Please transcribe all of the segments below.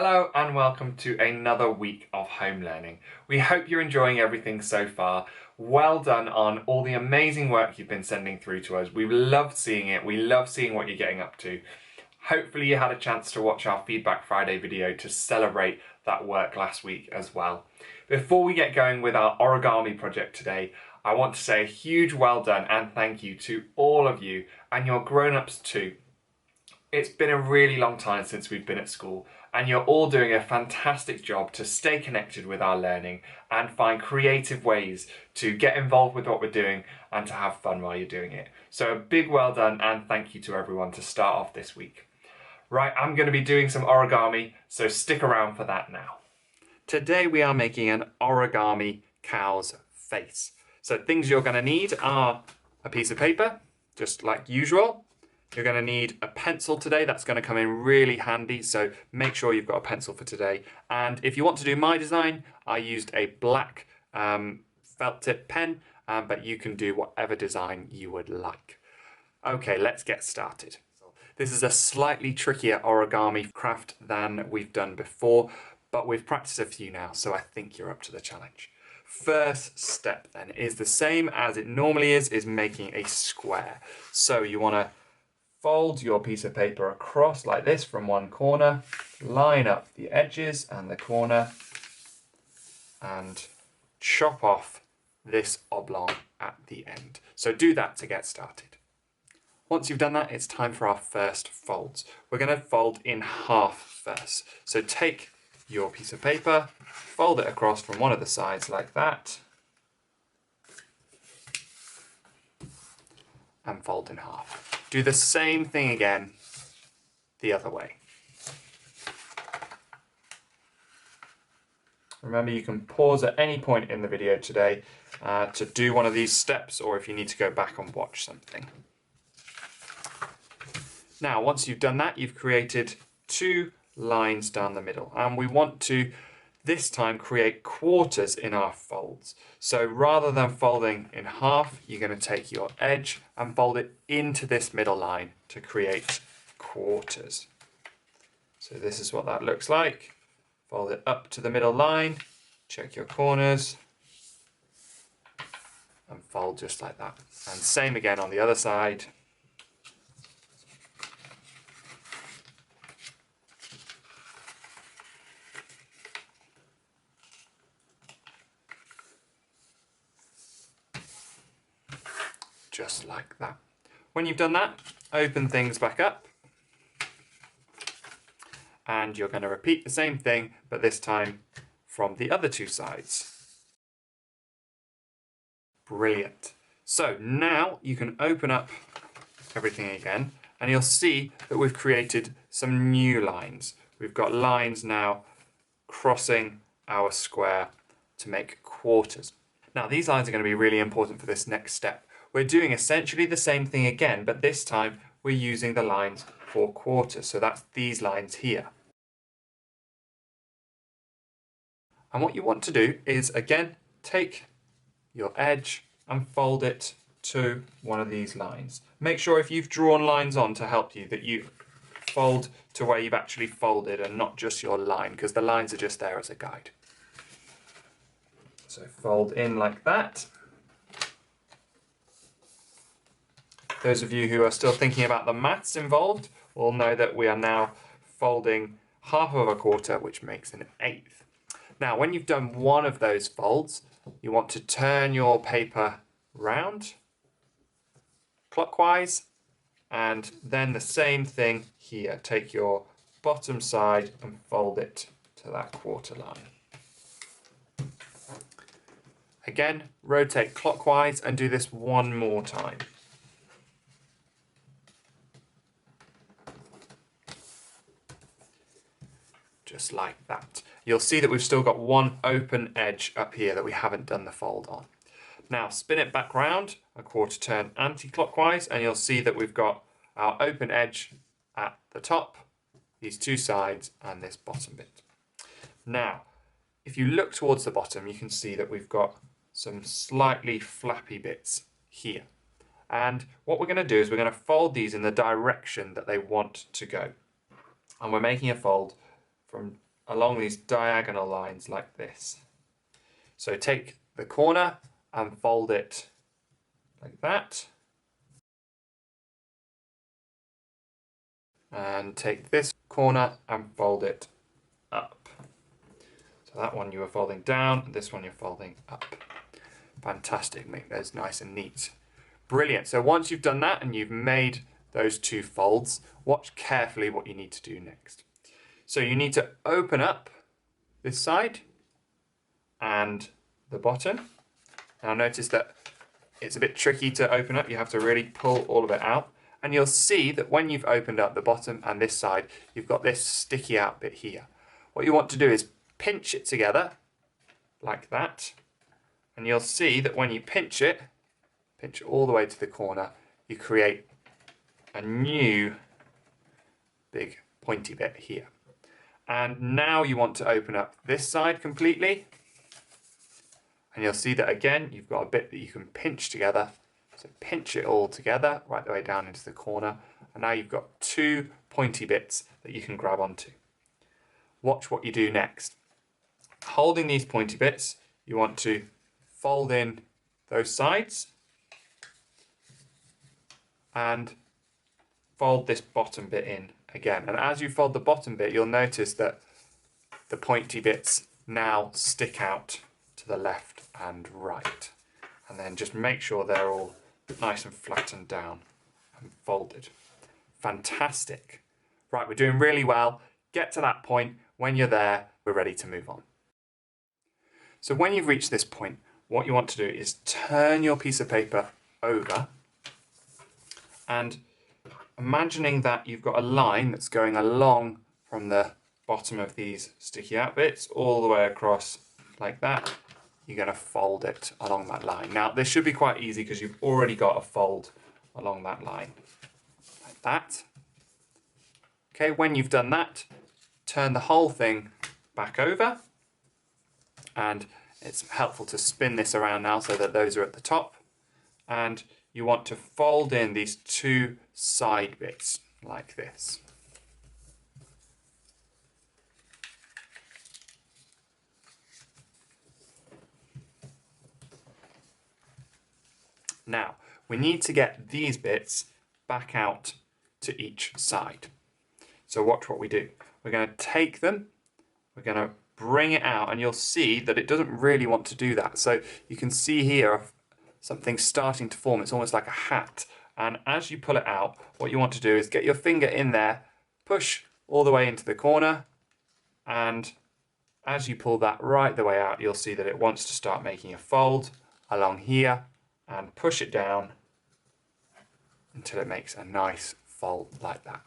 Hello and welcome to another week of home learning. We hope you're enjoying everything so far. Well done on all the amazing work you've been sending through to us. We've loved seeing it. We love seeing what you're getting up to. Hopefully you had a chance to watch our Feedback Friday video to celebrate that work last week as well. Before we get going with our origami project today, I want to say a huge well done and thank you to all of you and your grown-ups too. It's been a really long time since we've been at school and you're all doing a fantastic job to stay connected with our learning and find creative ways to get involved with what we're doing and to have fun while you're doing it. So a big well done and thank you to everyone to start off this week. Right, I'm going to be doing some origami, so stick around for that now. Today we are making an origami cow's face. So things you're going to need are a piece of paper, just like usual. You're going to need a pencil today. That's going to come in really handy, so make sure you've got a pencil for today. And if you want to do my design, I used a black felt tip pen, but you can do whatever design you would like. Okay, let's get started. This is a slightly trickier origami craft than we've done before, but we've practiced a few now, so I think you're up to the challenge. First step then is the same as it normally is making a square. So you want to fold your piece of paper across like this from one corner, line up the edges and the corner, and chop off this oblong at the end. So do that to get started. Once you've done that, it's time for our first folds. We're going to fold in half first. So take your piece of paper, fold it across from one of the sides like that, and fold in half. Do the same thing again the other way. Remember, you can pause at any point in the video today to do one of these steps, or if you need to go back and watch something. Now, once you've done that, you've created two lines down the middle, and we want to this time create quarters in our folds. So rather than folding in half, you're going to take your edge and fold it into this middle line to create quarters. So this is what that looks like. Fold it up to the middle line, check your corners, and fold just like that. And same again on the other side. Just like that. When you've done that, open things back up. And you're going to repeat the same thing, but this time from the other two sides. Brilliant. So now you can open up everything again, and you'll see that we've created some new lines. We've got lines now crossing our square to make quarters. Now these lines are going to be really important for this next step. We're doing essentially the same thing again, but this time we're using the lines for quarters. So that's these lines here. And what you want to do is, again, take your edge and fold it to one of these lines. Make sure if you've drawn lines on to help you that you fold to where you've actually folded and not just your line, because the lines are just there as a guide. So fold in like that. Those of you who are still thinking about the maths involved will know that we are now folding half of a quarter, which makes an eighth. Now, when you've done one of those folds, you want to turn your paper round clockwise, and then the same thing here. Take your bottom side and fold it to that quarter line. Again, rotate clockwise and do this one more time. Just like that. You'll see that we've still got one open edge up here that we haven't done the fold on. Now spin it back round a quarter turn anti-clockwise, and you'll see that we've got our open edge at the top, these two sides, and this bottom bit. Now, if you look towards the bottom, you can see that we've got some slightly flappy bits here. And what we're going to do is we're going to fold these in the direction that they want to go. And we're making a fold from along these diagonal lines like this. So take the corner and fold it like that. And take this corner and fold it up. So that one you were folding down, this one you're folding up. Fantastic, make those nice and neat. Brilliant. So once you've done that and you've made those two folds, watch carefully what you need to do next. So you need to open up this side and the bottom. Now notice that it's a bit tricky to open up. You have to really pull all of it out. And you'll see that when you've opened up the bottom and this side, you've got this sticky out bit here. What you want to do is pinch it together like that. And you'll see that when you pinch it all the way to the corner, you create a new big pointy bit here. And now you want to open up this side completely. And you'll see that again, you've got a bit that you can pinch together. So pinch it all together, right the way down into the corner. And now you've got two pointy bits that you can grab onto. Watch what you do next. Holding these pointy bits, you want to fold in those sides and fold this bottom bit in again. And as you fold the bottom bit, you'll notice that the pointy bits now stick out to the left and right. And then just make sure they're all nice and flattened down and folded. Fantastic. Right, we're doing really well. Get to that point. When you're there, we're ready to move on. So when you've reached this point, what you want to do is turn your piece of paper over and imagining that you've got a line that's going along from the bottom of these sticky out bits all the way across like that. You're going to fold it along that line. Now this should be quite easy because you've already got a fold along that line like that. Okay, when you've done that, turn the whole thing back over, and it's helpful to spin this around now so that those are at the top, and you want to fold in these two side bits like this. Now, we need to get these bits back out to each side. So watch what we do. We're going to take them, we're going to bring it out, and you'll see that it doesn't really want to do that. So you can see here something starting to form. It's almost like a hat. And as you pull it out, what you want to do is get your finger in there, push all the way into the corner, and as you pull that right the way out, you'll see that it wants to start making a fold along here, and push it down until it makes a nice fold like that.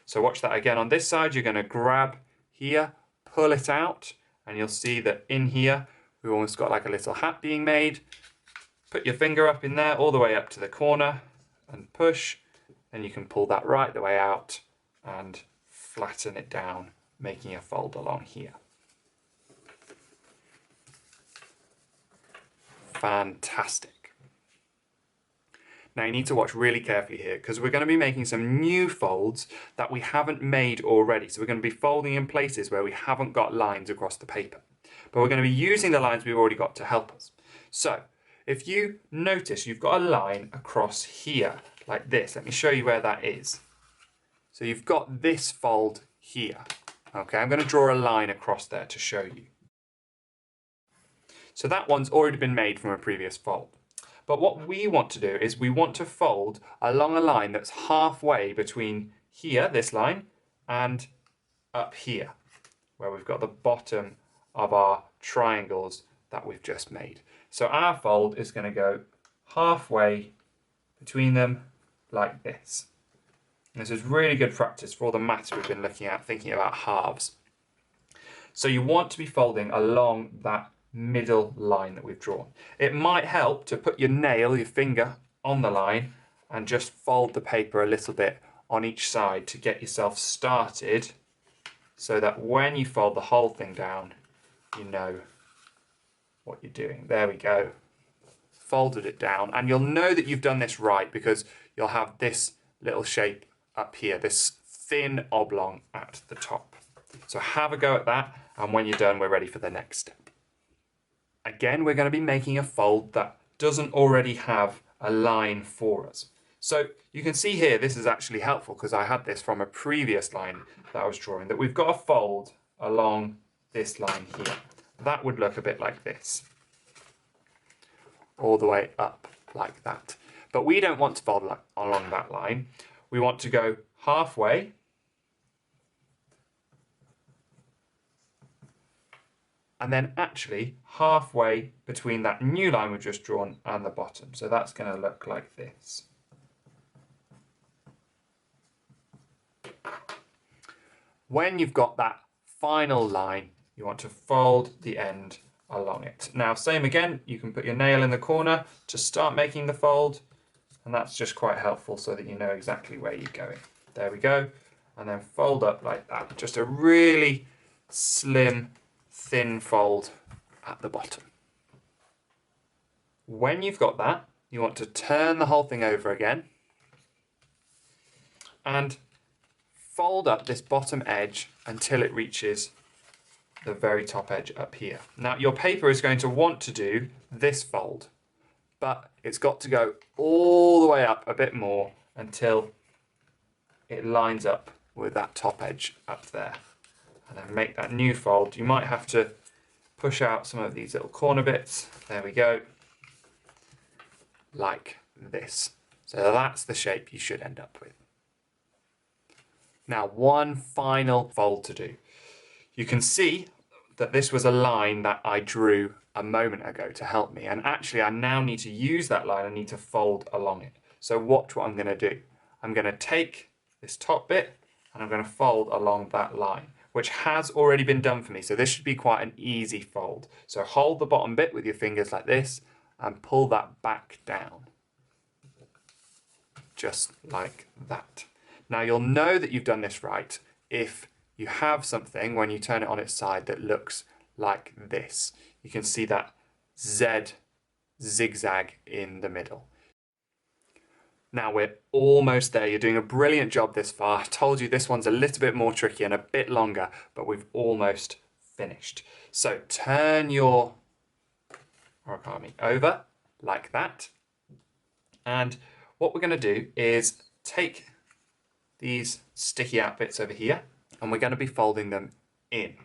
So watch that again on this side. You're going to grab here, pull it out, and you'll see that in here we've almost got like a little hat being made. Put your finger up in there all the way up to the corner and push, and you can pull that right the way out and flatten it down, making a fold along here. Fantastic. Now you need to watch really carefully here because we're going to be making some new folds that we haven't made already. So we're going to be folding in places where we haven't got lines across the paper. But we're going to be using the lines we've already got to help us. So if you notice you've got a line across here like this, let me show you where that is. So you've got this fold here. Okay, I'm going to draw a line across there to show you. So that one's already been made from a previous fold. But what we want to do is we want to fold along a line that's halfway between here, this line, and up here, where we've got the bottom of our triangles that we've just made. So our fold is going to go halfway between them like this. And this is really good practice for all the maths we've been looking at, thinking about halves. So you want to be folding along that middle line that we've drawn. It might help to put your nail, your finger, on the line and just fold the paper a little bit on each side to get yourself started so that when you fold the whole thing down, you know what you're doing. There we go. Folded it down, and you'll know that you've done this right because you'll have this little shape up here, this thin oblong at the top. So have a go at that And when you're done, we're ready for the next step. Again, we're going to be making a fold that doesn't already have a line for us. So you can see here, this is actually helpful because I had this from a previous line that I was drawing, that we've got a fold along this line here. That would look a bit like this, all the way up like that. But we don't want to fold along that line. We want to go halfway and then actually halfway between that new line we've just drawn and the bottom. So that's going to look like this. When you've got that final line, you want to fold the end along it. Now, same again, you can put your nail in the corner to start making the fold, and that's just quite helpful so that you know exactly where you're going. There we go, and then fold up like that. Just a really slim, thin fold at the bottom. When you've got that, you want to turn the whole thing over again and fold up this bottom edge until it reaches the very top edge up here. Now your paper is going to want to do this fold, but it's got to go all the way up a bit more until it lines up with that top edge up there. And then make that new fold. You might have to push out some of these little corner bits. There we go. Like this. So that's the shape you should end up with. Now, one final fold to do. You can see that this was a line that I drew a moment ago to help me. And actually, I now need to use that line. I need to fold along it. So watch what I'm going to do. I'm going to take this top bit and I'm going to fold along that line, which has already been done for me. So this should be quite an easy fold. So hold the bottom bit with your fingers like this and pull that back down. Just like that. Now you'll know that you've done this right if you have something when you turn it on its side that looks like this. You can see that Z zigzag in the middle. Now we're almost there. You're doing a brilliant job this far. I told you this one's a little bit more tricky and a bit longer, but we've almost finished. So turn your origami over like that. And what we're going to do is take these sticky out bits over here and we're going to be folding them in.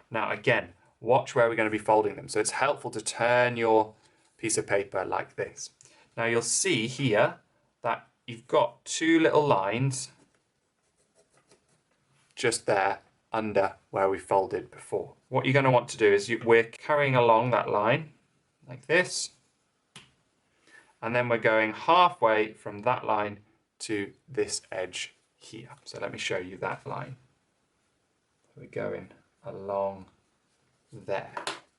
Now again, watch where we're going to be folding them. So it's helpful to turn your piece of paper like this. Now you'll see here that you've got two little lines just there under where we folded before. What you're going to want to do is we're carrying along that line like this, and then we're going halfway from that line to this edge here. So let me show you that line. We're going along there.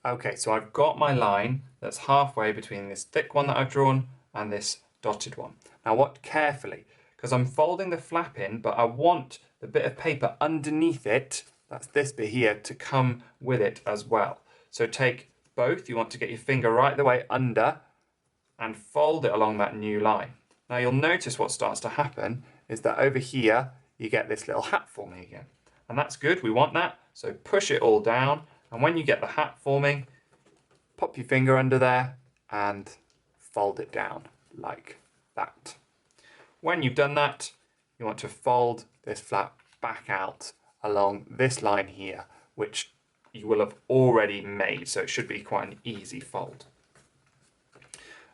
Okay, so I've got my line that's halfway between this thick one that I've drawn and this dotted one. Now watch carefully, because I'm folding the flap in, but I want the bit of paper underneath it, that's this bit here, to come with it as well. So take both, you want to get your finger right the way under and fold it along that new line. Now you'll notice what starts to happen is that over here you get this little hat forming again. And that's good, we want that. So push it all down, and when you get the hat forming, pop your finger under there and fold it down like that. When you've done that, you want to fold this flap back out along this line here, which you will have already made, so it should be quite an easy fold.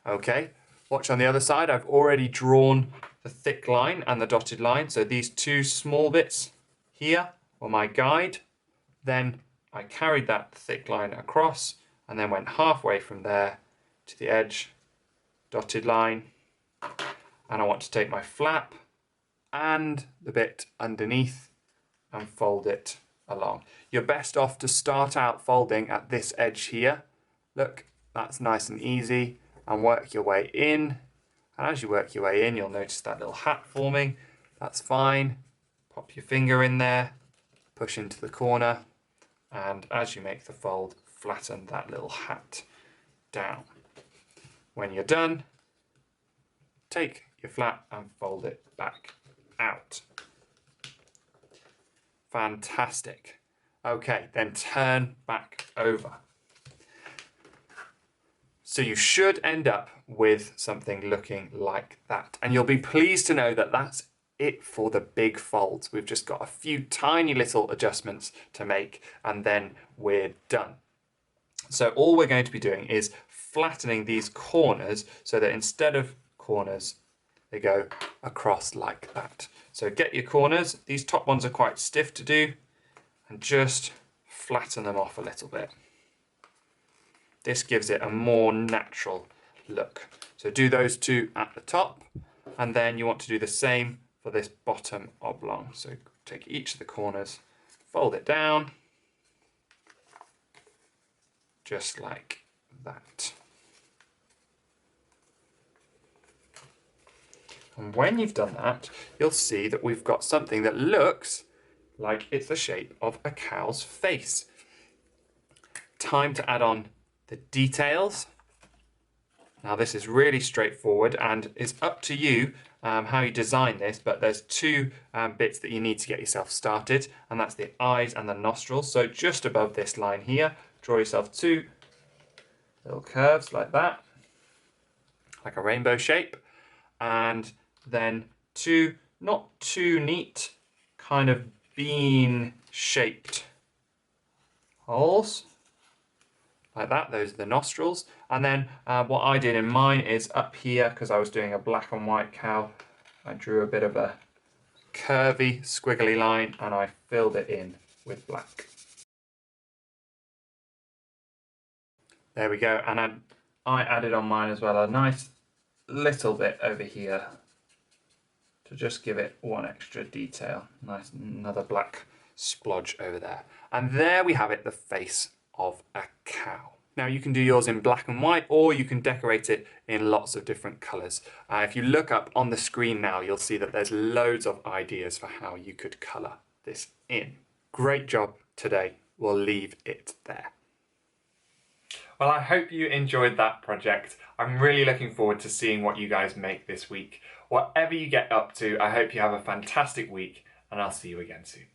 Okay, watch on the other side. I've already drawn the thick line and the dotted line, so these two small bits here were my guide. Then I carried that thick line across and then went halfway from there to the edge, dotted line, and I want to take my flap and the bit underneath and fold it along. You're best off to start out folding at this edge here. Look, that's nice and easy, and work your way in. And as you work your way in, you'll notice that little hat forming. That's fine. Pop your finger in there, push into the corner, and as you make the fold, flatten that little hat down. When you're done, take your flap and fold it back out. Fantastic. Okay, then turn back over. So you should end up with something looking like that. And you'll be pleased to know that that's it for the big folds. We've just got a few tiny little adjustments to make and then we're done. So all we're going to be doing is flattening these corners so that instead of corners, they go across like that. So get your corners. These top ones are quite stiff to do and just flatten them off a little bit. This gives it a more natural look. So do those two at the top, and then you want to do the same for this bottom oblong. So take each of the corners, fold it down, just like that. And when you've done that, you'll see that we've got something that looks like it's the shape of a cow's face. Time to add on the details. Now this is really straightforward and it's up to you how you design this, but there's two bits that you need to get yourself started, and that's the eyes and the nostrils. So just above this line here, draw yourself two little curves like that, like a rainbow shape, and then two not too neat, kind of bean shaped holes. Like that, those are the nostrils. And then what I did in mine is up here, because I was doing a black and white cow, I drew a bit of a curvy, squiggly line and I filled it in with black. There we go, and I added on mine as well a nice little bit over here to just give it one extra detail. Nice, another black splodge over there. And there we have it, the face of a cow. Now you can do yours in black and white, or you can decorate it in lots of different colours. If you look up on the screen now, you'll see that there's loads of ideas for how you could colour this in. Great job today. We'll leave it there. Well, I hope you enjoyed that project. I'm really looking forward to seeing what you guys make this week. Whatever you get up to, I hope you have a fantastic week, and I'll see you again soon.